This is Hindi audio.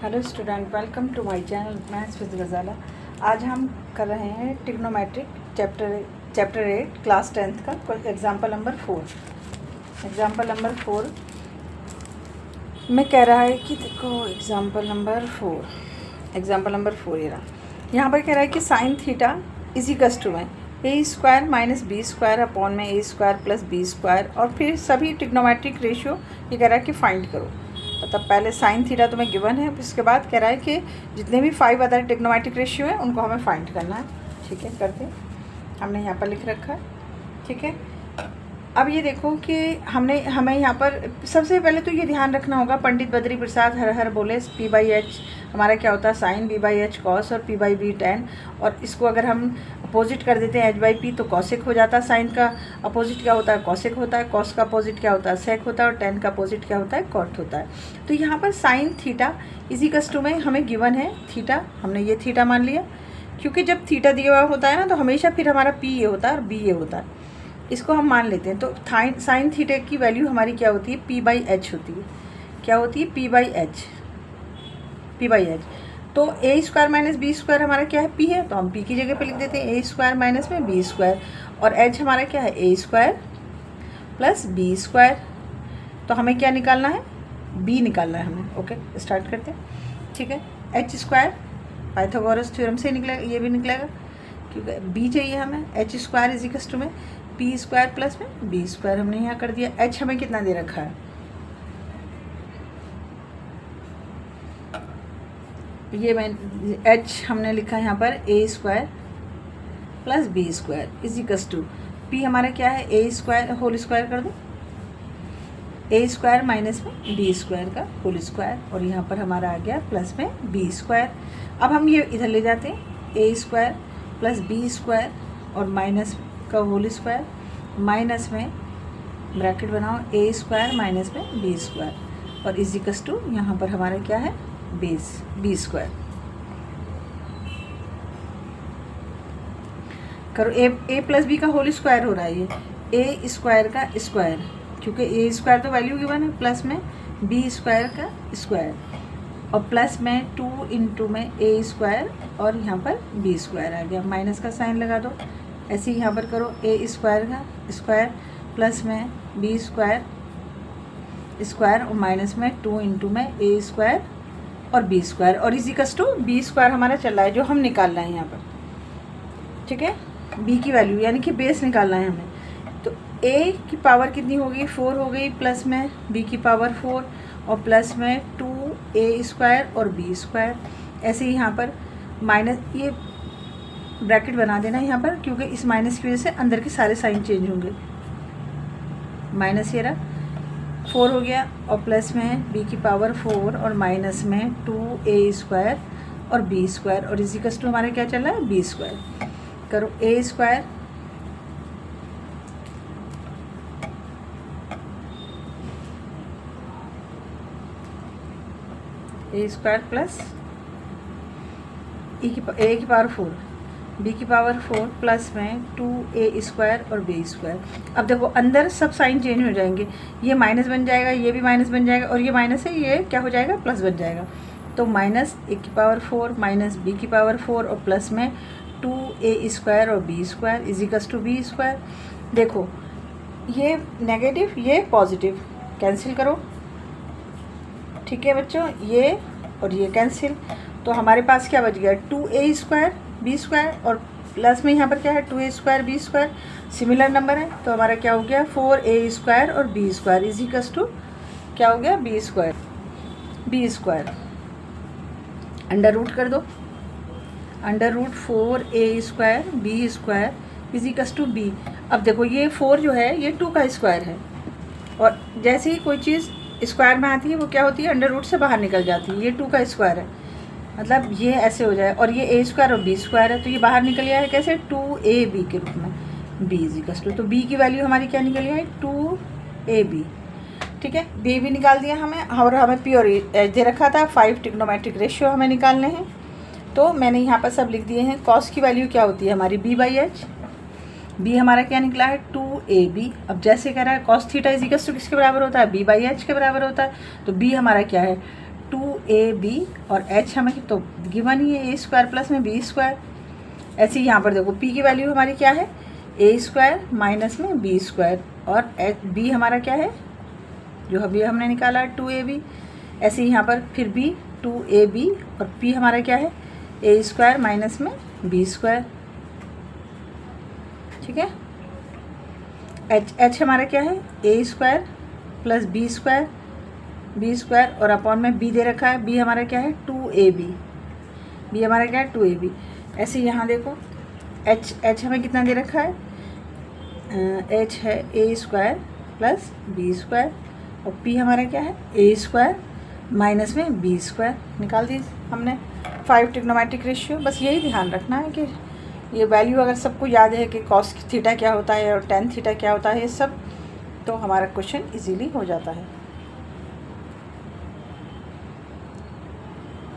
Hello student, welcome to my channel maths with Ghazala. आज हम कर रहे हैं ट्रिग्नोमेट्रिक चैप्टर 8 क्लास 10th का एग्जाम्पल नंबर 4। एग्जाम्पल नंबर 4 में कह रहा है कि देखो एग्जाम्पल नंबर 4 ये रहा। यहाँ पर कह रहा है कि sine theta equals to m a square minus b square upon m a square plus b square, और फिर सभी ट्रिग्नोमेट्रिक रेशियो ये कह रहा है कि फाइंड करो। मतलब पहले साइन थीटा तुम्हें गिवन है, उसके बाद कह रहा है कि जितने भी 5 अदर ट्रिग्नोमेट्रिक रेशियो हैं उनको हमें फाइंड करना है। ठीक है, करते हैं। हमने यहाँ पर लिख रखा है। ठीक है, अब ये देखो कि हमें यहाँ पर सबसे पहले तो ये ध्यान रखना होगा, पंडित बद्री प्रसाद हर हर बोले P/H हमारा क्या होता है साइन, B/H कॉस और P/B tan। और इसको अगर हम अपोजिट कर देते हैं H/P तो कॉसिक हो जाता है। साइन का अपोजिट क्या होता है, कॉसिक होता है। कॉस का अपोजिट क्या होता है, सेक होता है। और tan का अपोजिट क्या होता है, कॉट होता है। तो यहाँ पर साइन थीटा इजिकल्स टू में हमें गिवन है थीटा, हमने ये थीटा मान लिया, क्योंकि जब थीटा दिया हुआ होता है ना तो हमेशा फिर हमारा P ये होता है और B ये होता है, इसको हम मान लेते हैं। तो साइन थीटा की वैल्यू हमारी क्या होती है, P/H होती है। क्या होती है, P/H। तो ए स्क्वायर माइनस बी स्क्वायर हमारा क्या है, P है, तो हम P की जगह पे लिख देते हैं ए स्क्वायर माइनस में बी स्क्वायर। और H हमारा क्या है, ए स्क्वायर प्लस बी स्क्वायर। तो हमें क्या निकालना है, B निकालना है हमें। ओके, स्टार्ट करते हैं। ठीक है, H स्क्वायर पाइथागोरस थ्योरम से निकलेगा, ये भी निकलेगा क्योंकि B चाहिए हमें। H स्क्वायर इजिकल्स टू में P स्क्वायर प्लस में बी स्क्वायर हमने यहाँ कर दिया। H हमें कितना दे रखा है, ये H हमने लिखा है यहाँ पर a square plus b square equals to P हमारा क्या है, ए स्क्वायर होल स्क्वायर कर दो, ए स्क्वायर माइनस में बी स्क्वायर का होल स्क्वायर, और यहाँ पर हमारा आ गया प्लस में बी स्क्वायर। अब हम ये इधर ले जाते हैं, ए स्क्वायर प्लस बी स्क्वायर और माइनस का होल स्क्वायर, माइनस में ब्रैकेट बनाओ ए स्क्वायर माइनस में बी स्क्वायर, और इजिकल्स टू यहाँ पर हमारा क्या है, बेस बी स्क्वायर। करो ए प्लस बी का होल स्क्वायर हो रहा है, ये ए स्क्वायर का स्क्वायर, क्योंकि ए स्क्वायर तो वैल्यू गिवन है, प्लस में बी स्क्वायर का स्क्वायर, और प्लस में 2 इंटू में ए स्क्वायर और यहाँ पर बी स्क्वायर आ गया। माइनस का साइन लगा दो, ऐसे ही यहाँ पर करो ए स्क्वायर का स्क्वायर प्लस में बी स्क्वायर स्क्वायर और माइनस में 2 इंटू में ए स्क्वायर और बी स्क्वायर, और इजिकल्स टू बी स्क्वायर हमारा चल रहा है जो हम निकाल रहे हैं यहाँ पर। ठीक है, बी की वैल्यू यानी कि बेस निकालना है हमें। तो ए की पावर कितनी होगी, 4 हो गई, प्लस में बी की पावर 4 और प्लस में 2a स्क्वायर और बी स्क्वायर। ऐसे ही यहाँ पर माइनस, ये ब्रैकेट बना देना यहाँ पर, क्योंकि इस माइनस की वजह से अंदर के सारे साइन चेंज होंगे। माइनस ये रहा 4 हो गया, और प्लस में b की पावर 4 और माइनस में 2a स्क्वायर और b स्क्वायर, और इजिकल्स टू हमारा क्या चल रहा है, b स्क्वायर। करो a स्क्वायर प्लस a की पावर 4 b की पावर 4 प्लस में 2a स्क्वायर और b स्क्वायर। अब देखो अंदर सब साइन चेंज हो जाएंगे, ये माइनस बन जाएगा, ये भी माइनस बन जाएगा, और ये माइनस है, ये क्या हो जाएगा, प्लस बन जाएगा। तो माइनस a की पावर 4 माइनस b की पावर 4 और प्लस में 2a स्क्वायर और b square equals to b square. देखो ये नेगेटिव ये पॉजिटिव कैंसिल करो। ठीक है बच्चों, ये और ये कैंसिल, तो हमारे पास क्या बच गया, 2a स्क्वायर बी स्क्वायर और प्लस में यहाँ पर क्या है 2a square B square, similar number है, तो हमारा क्या हो गया 4a स्क्वायर और बी स्क्वायर इजिकल्स टू क्या हो गया, बी स्क्वायर। अंडर रूट कर दो, under root 4a square B square equals to B. अब देखो ये 4 जो है ये 2 का स्क्वायर है, और जैसे ही कोई चीज़ स्क्वायर में आती है वो क्या होती है, अंडर रूट से बाहर निकल जाती है। ये 2 का स्क्वायर है, मतलब ये ऐसे हो जाए, और ये a स्क्वायर और b स्क्वायर है, तो ये बाहर निकल गया है कैसे, 2ab के रूप में, b इजिकल्स टू, तो b की वैल्यू हमारी क्या निकल गई है, 2ab। ठीक है, b भी निकाल दिया हमें, और हमें p और h दे रखा था, 5 ट्रिग्नोमेट्रिक रेशियो हमें निकालने हैं। तो मैंने यहाँ पर सब लिख दिए हैं। कॉस की वैल्यू क्या होती है हमारी, B/H, b हमारा क्या निकला है 2ab। अब जैसे कह रहा है कॉस थीटा इजिकल्स टू किसके बराबर होता है, B/H के बराबर होता है, तो b हमारा क्या है 2ab और h हमें तो गिवन ही है a² प्लस में b²। ऐसे ही यहाँ पर देखो p की वैल्यू हमारी क्या है a² माइनस में b² और b हमारा क्या है जो अभी हमने निकाला 2ab। ऐसे ही यहाँ पर फिर b 2ab और p हमारा क्या है a² माइनस में b²। ठीक है, h हमारा क्या है a² प्लस b² और अपॉन में b दे रखा है, b हमारा क्या है 2ab, b हमारा क्या है 2ab। ऐसे यहाँ देखो h हमें कितना दे रखा है h है a² प्लस b² और p हमारा क्या है a² माइनस में b²। निकाल दी हमने 5 ट्रिग्नोमेट्रिक रेशियो। बस यही ध्यान रखना है कि ये वैल्यू अगर सबको याद है कि कॉस थीटा क्या होता है और टेन थीटा क्या होता है ये सब, तो हमारा क्वेश्चन इजीली हो जाता है।